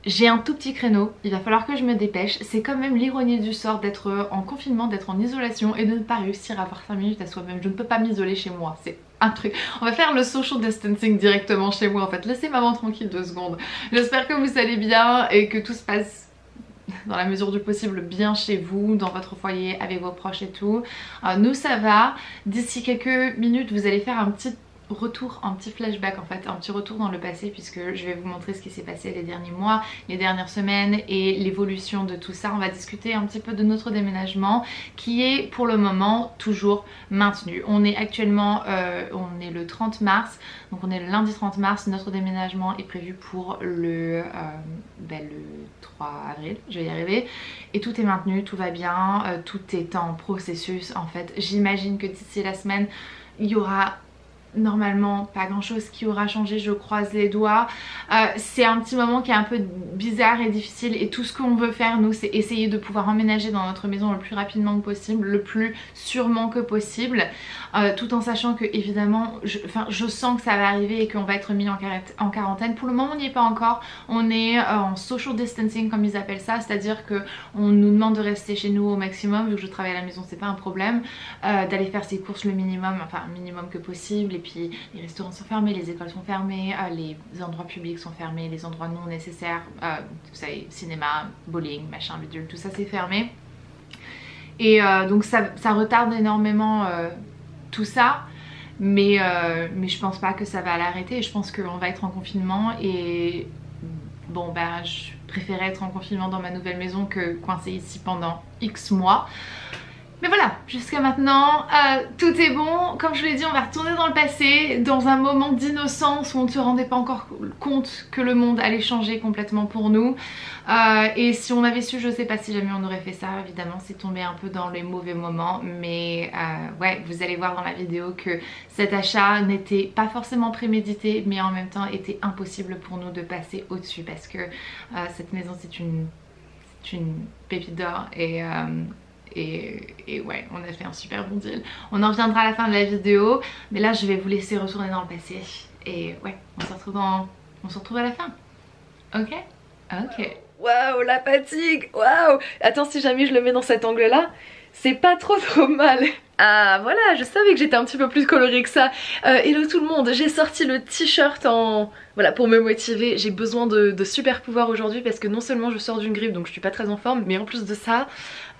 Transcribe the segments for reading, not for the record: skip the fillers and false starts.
J'ai un tout petit créneau, il va falloir que je me dépêche. C'est quand même l'ironie du sort d'être en confinement, d'être en isolation et de ne pas réussir à avoir 5 minutes à soi-même. Je ne peux pas m'isoler chez moi, c'est un truc. On va faire le social distancing directement chez moi en fait. Laissez maman tranquille 2 secondes. J'espère que vous allez bien et que tout se passe dans la mesure du possible bien chez vous, dans votre foyer, avec vos proches et tout. Nous ça va. D'ici quelques minutes vous allez faire un petit retour, un petit flashback en fait, un petit retour dans le passé puisque je vais vous montrer ce qui s'est passé les derniers mois, les dernières semaines et l'évolution de tout ça. On va discuter un petit peu de notre déménagement qui est pour le moment toujours maintenu. On est actuellement, on est le 30 mars, donc on est le lundi 30 mars, notre déménagement est prévu pour le 3 avril, je vais y arriver et tout est maintenu, tout va bien, tout est en processus en fait. J'imagine que d'ici la semaine il y aura normalement pas grand chose qui aura changé, je croise les doigts. C'est un petit moment qui est un peu bizarre et difficile et tout ce qu'on veut faire nous c'est essayer de pouvoir emménager dans notre maison le plus rapidement que possible, le plus sûrement que possible, tout en sachant que évidemment je sens que ça va arriver et qu'on va être mis en quarantaine. Pour le moment on n'y est pas encore, on est en social distancing comme ils appellent ça, c'est à dire que on nous demande de rester chez nous au maximum. Vu que je travaille à la maison c'est pas un problème, d'aller faire ses courses le minimum, enfin un minimum que possible. Et puis les restaurants sont fermés, les écoles sont fermées, les endroits publics sont fermés, les endroits non nécessaires, vous savez, cinéma, bowling, machin, bidule, tout ça c'est fermé. Et donc ça retarde énormément tout ça, mais je pense pas que ça va l'arrêter. Je pense qu'on va être en confinement et bon bah je préférais être en confinement dans ma nouvelle maison que coincée ici pendant X mois. Mais voilà, jusqu'à maintenant, tout est bon. Comme je l'ai dit, on va retourner dans le passé, dans un moment d'innocence où on ne se rendait pas encore compte que le monde allait changer complètement pour nous. Et si on avait su, je sais pas si jamais on aurait fait ça, évidemment, c'est tombé un peu dans les mauvais moments. Mais ouais, vous allez voir dans la vidéo que cet achat n'était pas forcément prémédité, mais en même temps était impossible pour nous de passer au-dessus. Parce que cette maison, c'est une pépite d'or et ouais, on a fait un super bon deal. On en reviendra à la fin de la vidéo, mais là je vais vous laisser retourner dans le passé. Et ouais, on se retrouve à la fin. Ok? Ok. Waouh, la fatigue. Waouh. Attends, si jamais je le mets dans cet angle là, c'est pas trop mal. Ah voilà, je savais que j'étais un petit peu plus colorée que ça. Hello tout le monde, j'ai sorti le t-shirt en... Voilà, pour me motiver. J'ai besoin de super pouvoirs aujourd'hui parce que non seulement je sors d'une grippe donc je suis pas très en forme, mais en plus de ça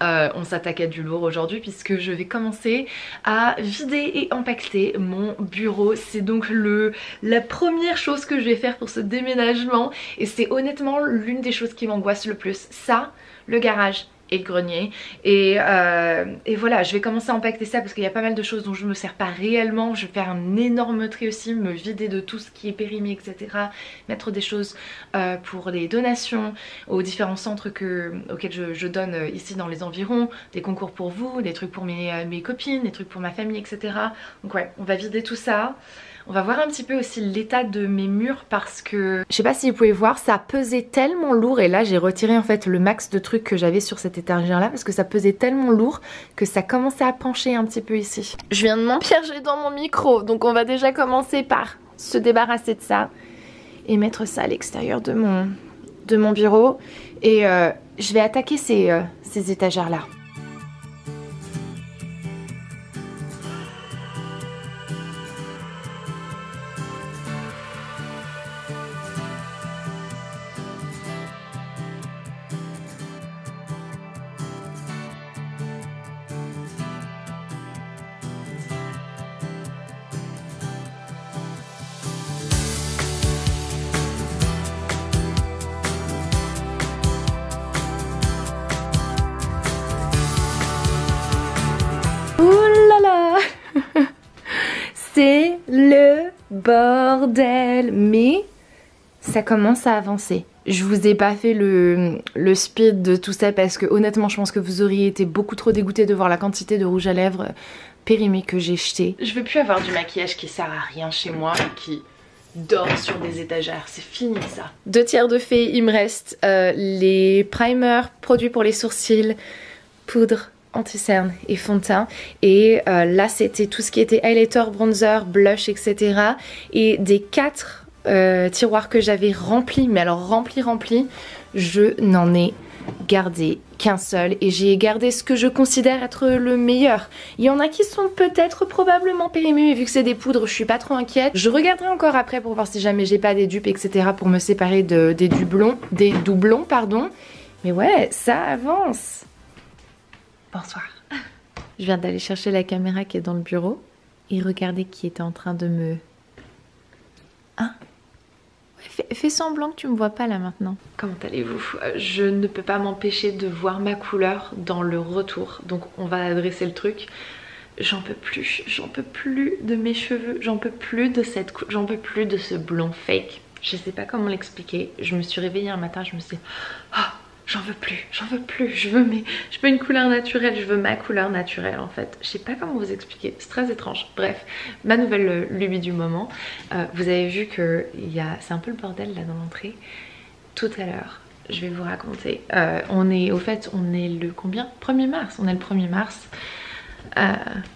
on s'attaque à du lourd aujourd'hui puisque je vais commencer à vider et empaqueter mon bureau. C'est donc la première chose que je vais faire pour ce déménagement et c'est honnêtement l'une des choses qui m'angoisse le plus. Ça, le garage et le grenier et voilà, je vais commencer à empaqueter ça parce qu'il y a pas mal de choses dont je me sers pas réellement. Je vais faire un énorme tri aussi, me vider de tout ce qui est périmé, etc. Mettre des choses pour les donations aux différents centres auxquels je donne ici dans les environs, des concours pour vous, des trucs pour mes copines, des trucs pour ma famille, etc. Donc ouais, on va vider tout ça. On va voir un petit peu aussi l'état de mes murs parce que je sais pas si vous pouvez voir, ça pesait tellement lourd et là j'ai retiré en fait le max de trucs que j'avais sur cette étagère là parce que ça pesait tellement lourd que ça commençait à pencher un petit peu ici. Je viens de m'empiéger dans mon micro donc on va déjà commencer par se débarrasser de ça et mettre ça à l'extérieur de mon bureau et je vais attaquer ces étagères là. C'est le bordel, mais ça commence à avancer. Je vous ai pas fait le speed de tout ça parce que honnêtement je pense que vous auriez été beaucoup trop dégoûtés de voir la quantité de rouge à lèvres périmé que j'ai jeté. Je veux plus avoir du maquillage qui sert à rien chez moi et qui dort sur des étagères, c'est fini ça. 2 tiers de fait, il me reste les primers, produits pour les sourcils, poudre anti-cerne et fond de teint et là c'était tout ce qui était highlighter, bronzer, blush, etc. et des 4 tiroirs que j'avais remplis, mais alors remplis, je n'en ai gardé qu'un seul et j'ai gardé ce que je considère être le meilleur. Il y en a qui sont peut-être probablement périmés, mais vu que c'est des poudres, je suis pas trop inquiète. Je regarderai encore après pour voir si jamais j'ai pas des dupes, etc. pour me séparer des doublons, pardon. Mais ouais, ça avance. Bonsoir. Je viens d'aller chercher la caméra qui est dans le bureau et regardez qui était en train de me... Hein? Fais semblant que tu me vois pas là maintenant. Comment allez-vous? Je ne peux pas m'empêcher de voir ma couleur dans le retour. Donc on va adresser le truc. J'en peux plus de mes cheveux, j'en peux plus de cette coupe, j'en peux plus de ce blond fake. Je sais pas comment l'expliquer. Je me suis réveillée un matin, je me suis dit ah, j'en veux plus, je veux une couleur naturelle, je veux ma couleur naturelle en fait. Je sais pas comment vous expliquer, c'est très étrange. Bref, ma nouvelle lubie du moment. Vous avez vu que c'est un peu le bordel là dans l'entrée. Tout à l'heure, je vais vous raconter. On est le combien? 1er mars, on est le 1er mars.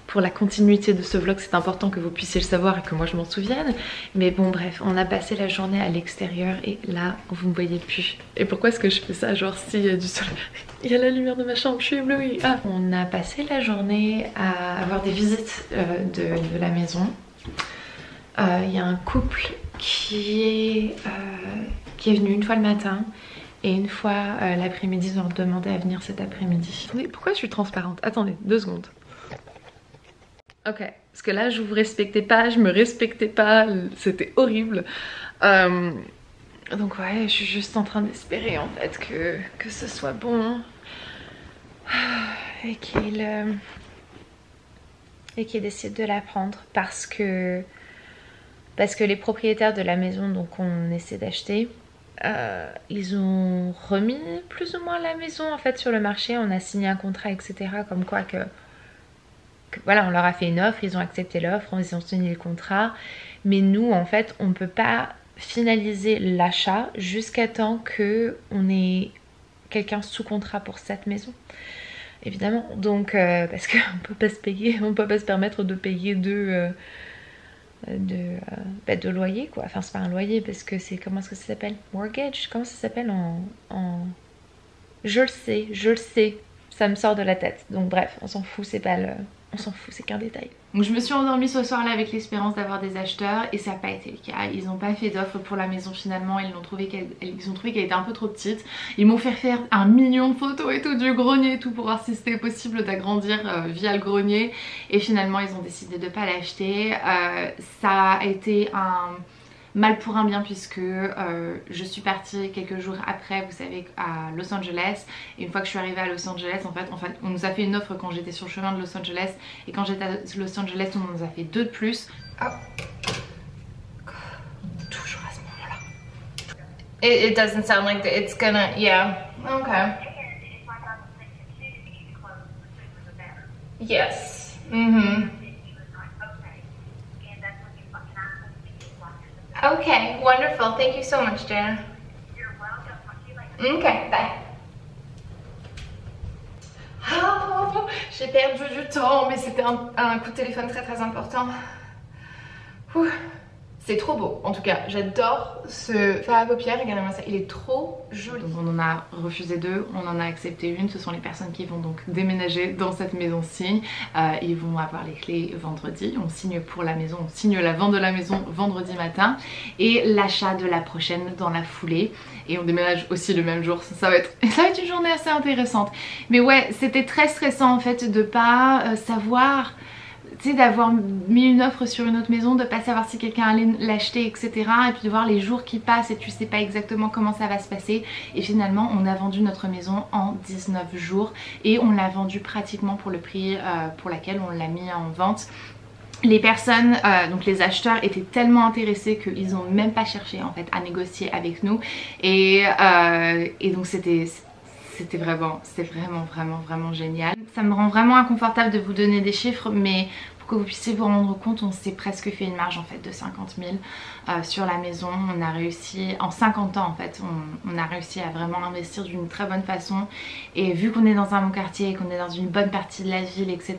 Pour la continuité de ce vlog, c'est important que vous puissiez le savoir et que moi je m'en souvienne. Mais bon bref, on a passé la journée à l'extérieur et là vous me voyez plus. Et pourquoi est-ce que je fais ça? Genre s'il y a du soleil, il y a la lumière de ma chambre, je suis éblouie. Ah. On a passé la journée à avoir des visites de la maison. Il y a un couple qui est venu une fois le matin et une fois l'après-midi. Ils ont demandé à venir cet après-midi. Attendez, pourquoi je suis transparente? Attendez, 2 secondes. Ok, parce que là je vous respectais pas, je me respectais pas, c'était horrible. Donc ouais, je suis juste en train d'espérer en fait que ce soit bon et qu'il décide de la prendre parce que les propriétaires de la maison donc on essaie d'acheter, ils ont remis plus ou moins la maison en fait sur le marché. On a signé un contrat etc, comme quoi que voilà, on leur a fait une offre, ils ont accepté l'offre, ils ont signé le contrat. Mais nous, en fait, on ne peut pas finaliser l'achat jusqu'à temps qu'on ait quelqu'un sous contrat pour cette maison. Évidemment, donc parce qu'on ne peut pas se payer, on ne peut pas se permettre de payer de loyer quoi. Enfin, c'est pas un loyer parce que c'est, comment est-ce que ça s'appelle? Mortgage, comment ça s'appelle en... Je le sais, ça me sort de la tête. Donc bref, on s'en fout, c'est pas le... On s'en fout, c'est qu'un détail. Donc je me suis endormie ce soir là avec l'espérance d'avoir des acheteurs et ça n'a pas été le cas. Ils n'ont pas fait d'offre pour la maison finalement. Ils ont trouvé qu'elle était un peu trop petite. Ils m'ont fait faire 1 million de photos et tout du grenier et tout pour voir si c'était possible d'agrandir via le grenier. Et finalement ils ont décidé de ne pas l'acheter. Ça a été un... mal pour un bien puisque je suis partie quelques jours après, vous savez, à Los Angeles. Et une fois que je suis arrivée à Los Angeles, en fait on nous a fait une offre quand j'étais sur le chemin de Los Angeles. Et quand j'étais à Los Angeles, on nous a fait 2 de plus. Oh. Toujours à ce moment-là. It doesn't sound like it's gonna... Yeah. Okay. Yes. Mm-hmm. Okay, wonderful. Thank you so much, Jen. You're welcome. Okay, bye. Oh, j'ai perdu du temps, mais c'était un coup de téléphone très important. C'est trop beau, en tout cas, j'adore ce fard à paupières, regardez-moi ça, il est trop joli. Donc on en a refusé 2, on en a accepté une, ce sont les personnes qui vont donc déménager dans cette maison-ci. Ils vont avoir les clés vendredi, on signe pour la maison, on signe la vente de la maison vendredi matin et l'achat de la prochaine dans la foulée. Et on déménage aussi le même jour, ça va être une journée assez intéressante. Mais ouais, c'était très stressant en fait de pas savoir... Tu sais, d'avoir mis une offre sur une autre maison, de pas savoir si quelqu'un allait l'acheter, etc. Et puis de voir les jours qui passent et tu sais pas exactement comment ça va se passer. Et finalement, on a vendu notre maison en 19 jours. Et on l'a vendue pratiquement pour le prix pour lequel on l'a mis en vente. Les personnes, donc les acheteurs étaient tellement intéressés qu'ils ont même pas cherché en fait à négocier avec nous. Et donc c'était vraiment génial. Ça me rend vraiment inconfortable de vous donner des chiffres, mais Pour que vous puissiez vous rendre compte, on s'est presque fait une marge en fait de 50 000 sur la maison. On a réussi, en 50 ans en fait, on a réussi à vraiment investir d'une très bonne façon. Et vu qu'on est dans un bon quartier, qu'on est dans une bonne partie de la ville, etc.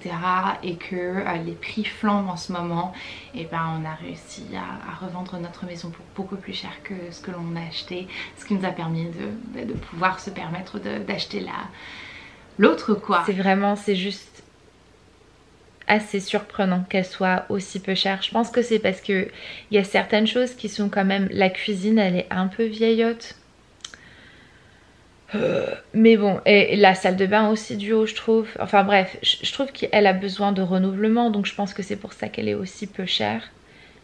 et que les prix flambent en ce moment, et ben on a réussi à revendre notre maison pour beaucoup plus cher que ce que l'on a acheté. Ce qui nous a permis de pouvoir se permettre d'acheter l'autre quoi. C'est juste assez surprenant qu'elle soit aussi peu chère. Je pense que c'est parce que il y a certaines choses qui sont quand même... La cuisine elle est un peu vieillotte. Mais bon, et la salle de bain aussi du haut je trouve. Enfin bref, je trouve qu'elle a besoin de renouvellement, donc je pense que c'est pour ça qu'elle est aussi peu chère.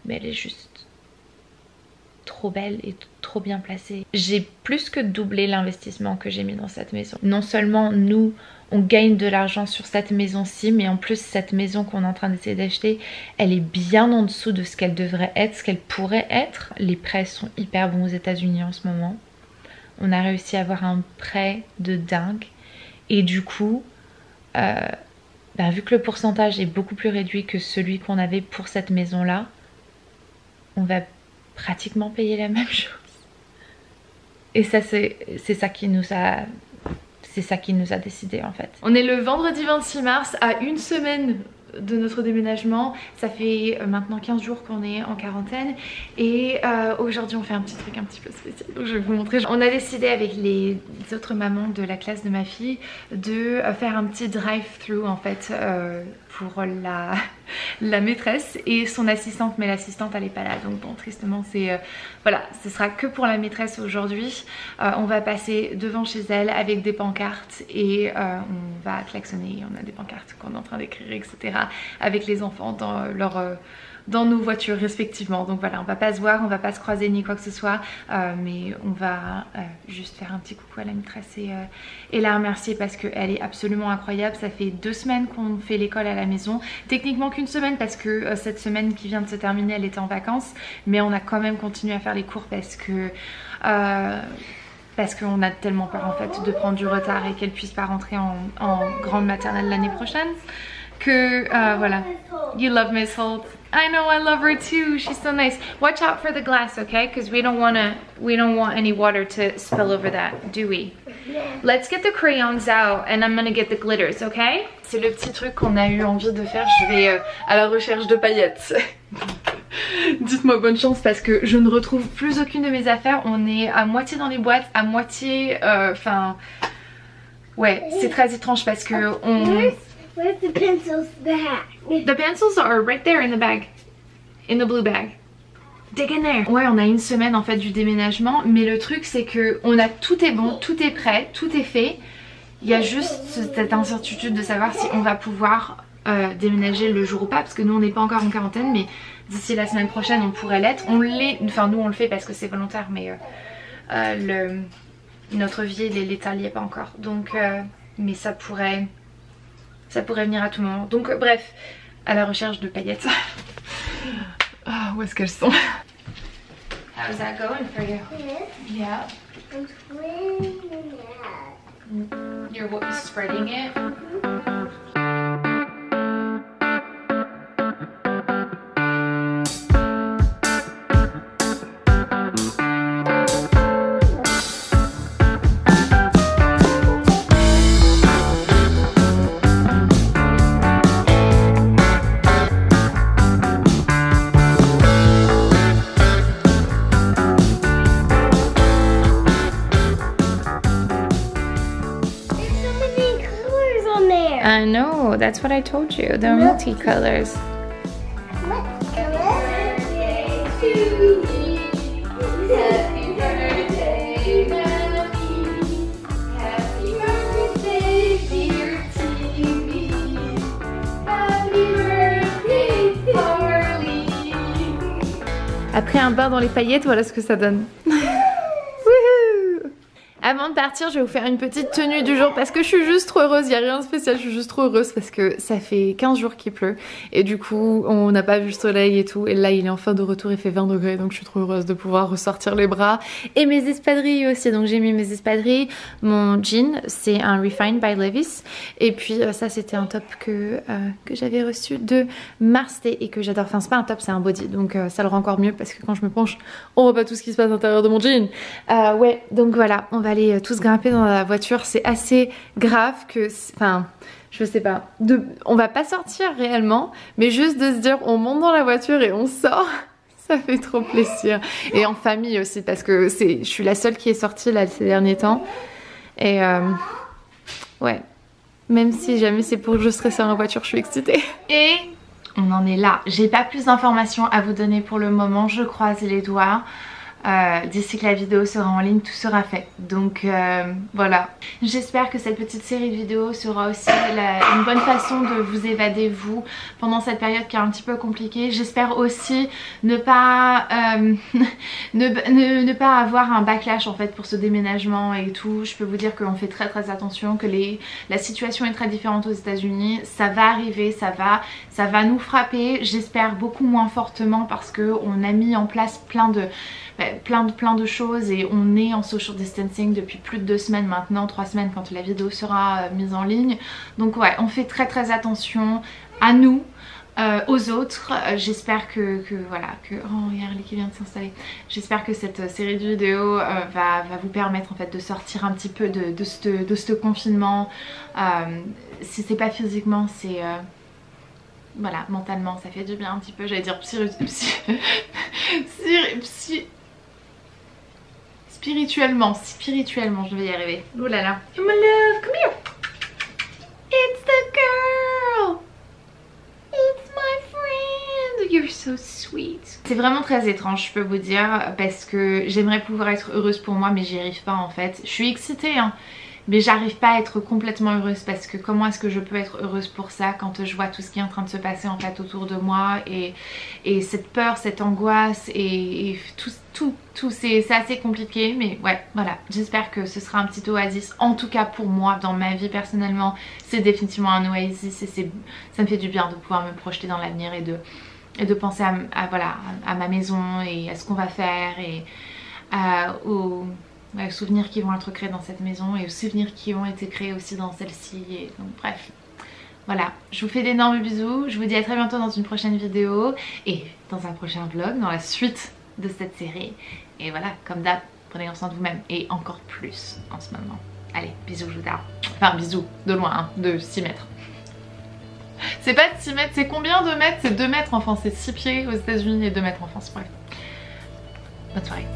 Mais elle est juste trop belle et trop bien placée. J'ai plus que doublé l'investissement que j'ai mis dans cette maison. Non seulement nous on gagne de l'argent sur cette maison-ci, mais en plus cette maison qu'on est en train d'essayer d'acheter, elle est bien en dessous de ce qu'elle devrait être, ce qu'elle pourrait être. Les prêts sont hyper bons aux États-Unis en ce moment. On a réussi à avoir un prêt de dingue. Et du coup, vu que le pourcentage est beaucoup plus réduit que celui qu'on avait pour cette maison-là, on va pratiquement payer la même chose. Et ça, c'est ça qui nous a... C'est ça qui nous a décidé en fait. On est le vendredi 26 mars, à une semaine de notre déménagement. Ça fait maintenant 15 jours qu'on est en quarantaine. Et aujourd'hui on fait un petit truc un petit peu spécial. Donc je vais vous montrer. On a décidé avec les autres mamans de la classe de ma fille de faire un petit drive-thru en fait pour la maîtresse et son assistante. Mais l'assistante elle est pas là. Donc bon, tristement c'est... voilà, ce sera que pour la maîtresse aujourd'hui. On va passer devant chez elle avec des pancartes et on va klaxonner. On a des pancartes qu'on est en train d'écrire, etc. avec les enfants dans nos voitures respectivement. Donc voilà, on va pas se voir, on va pas se croiser ni quoi que ce soit, mais on va juste faire un petit coucou à la maîtresse et la remercier parce qu'elle est absolument incroyable. Ça fait 2 semaines qu'on fait l'école à la maison, techniquement qu'une semaine parce que cette semaine qui vient de se terminer elle était en vacances, mais on a quand même continué à faire les cours parce qu'on a tellement peur en fait de prendre du retard et qu'elle puisse pas rentrer en grande maternelle l'année prochaine que voilà. You love Miss Holt. I know, I love her too. She's so nice. Watch out for the glass, okay? Because we don't want any water to spill over that, do we? Yeah. Let's get the crayons out and I'm gonna get the glitters, okay? C'est le petit truc qu'on a eu envie de faire. Je vais à la recherche de paillettes. Dites-moi bonne chance parce que je ne retrouve plus aucune de mes affaires. On est à moitié dans les boîtes, à moitié... Enfin... ouais, c'est très étrange parce que on... Where's the pencils back? The pencils are right there in the bag. In the blue bag. Dig in there. Ouais, on a une semaine en fait du déménagement. Mais le truc c'est que on a tout est bon, tout est prêt, tout est fait. Il y a juste cette incertitude de savoir si on va pouvoir déménager le jour ou pas. Parce que nous on n'est pas encore en quarantaine. Mais d'ici la semaine prochaine on pourrait l'être. On l'est, enfin nous on le fait parce que c'est volontaire. Mais notre vie l'état n'y est pas encore. Donc mais ça pourrait venir à tout moment. Donc bref, à la recherche de paillettes. Ah, où est-ce qu'elles sont? How's that going for you? Yeah. I'm spreading it. You're spreading it? I know, that's what I told you. They're multicolors. What color? To me. Happy birthday, Maddie. Happy birthday, dear TV. Happy birthday, Carly. Après un bain dans les paillettes, voilà ce que ça donne. Avant de partir, je vais vous faire une petite tenue du jour parce que je suis juste trop heureuse, il n'y a rien de spécial, je suis juste trop heureuse parce que ça fait 15 jours qu'il pleut et du coup on n'a pas vu le soleil et tout et là il est enfin de retour, il fait 20 degrés donc je suis trop heureuse de pouvoir ressortir les bras et mes espadrilles aussi. Donc j'ai mis mes espadrilles, mon jean c'est un Refined by Levi's et puis ça c'était un top que j'avais reçu de Mars Day et que j'adore, enfin c'est pas un top c'est un body donc ça le rend encore mieux parce que quand je me penche on voit pas tout ce qui se passe à l'intérieur de mon jean. Ouais donc voilà, on va aller tous grimper dans la voiture, c'est assez grave que, enfin je sais pas, on va pas sortir réellement mais juste de se dire on monte dans la voiture et on sort, ça fait trop plaisir. Et en famille aussi parce que je suis la seule qui est sortie là ces derniers temps et ouais, même si jamais c'est pour que je stresse en voiture je suis excitée. Et on en est là, j'ai pas plus d'informations à vous donner pour le moment, je croise les doigts. D'ici que la vidéo sera en ligne, tout sera fait. Donc voilà. J'espère que cette petite série de vidéos sera aussi une bonne façon de vous évader vous pendant cette période qui est un petit peu compliquée. J'espère aussi ne pas ne pas avoir un backlash en fait pour ce déménagement et tout. Je peux vous dire qu'on fait très attention, que la situation est très différente aux États-Unis. Ça va arriver, ça va nous frapper. J'espère beaucoup moins fortement parce que on a mis en place plein de choses et on est en social distancing depuis plus de 2 semaines maintenant, 3 semaines quand la vidéo sera mise en ligne. Donc ouais, on fait très attention à nous, aux autres. J'espère que voilà, oh regarde qui vient de s'installer. J'espère que cette série de vidéos va vous permettre en fait de sortir un petit peu de ce confinement. Si c'est pas physiquement, c'est voilà, mentalement ça fait du bien un petit peu, j'allais dire spirituellement, je vais y arriver. Oh là là. My love, come here. It's the girl. It's my friend. You're so sweet. C'est vraiment très étrange, je peux vous dire, parce que j'aimerais pouvoir être heureuse pour moi, mais j'y arrive pas en fait. Je suis excitée, hein. Mais j'arrive pas à être complètement heureuse parce que comment est-ce que je peux être heureuse pour ça quand je vois tout ce qui est en train de se passer en fait autour de moi et cette peur, cette angoisse et tout c'est assez compliqué, mais ouais voilà, j'espère que ce sera un petit oasis, en tout cas pour moi dans ma vie personnellement c'est définitivement un oasis et ça me fait du bien de pouvoir me projeter dans l'avenir et de penser à ma maison et à ce qu'on va faire et aux souvenirs qui vont être créés dans cette maison et aux souvenirs qui ont été créés aussi dans celle-ci. Et donc bref, voilà, je vous fais d'énormes bisous, je vous dis à très bientôt dans une prochaine vidéo et dans un prochain vlog, dans la suite de cette série. Et voilà, comme d'hab, prenez soin de vous-même et encore plus en ce moment. Allez, bisous, je vous dis. Enfin bisous, de loin, hein, de 6 mètres. C'est pas de 6 mètres, c'est combien de mètres? C'est 2 mètres, enfin c'est 6 pieds aux États-Unis et 2 mètres en France, bref. Bonne soirée.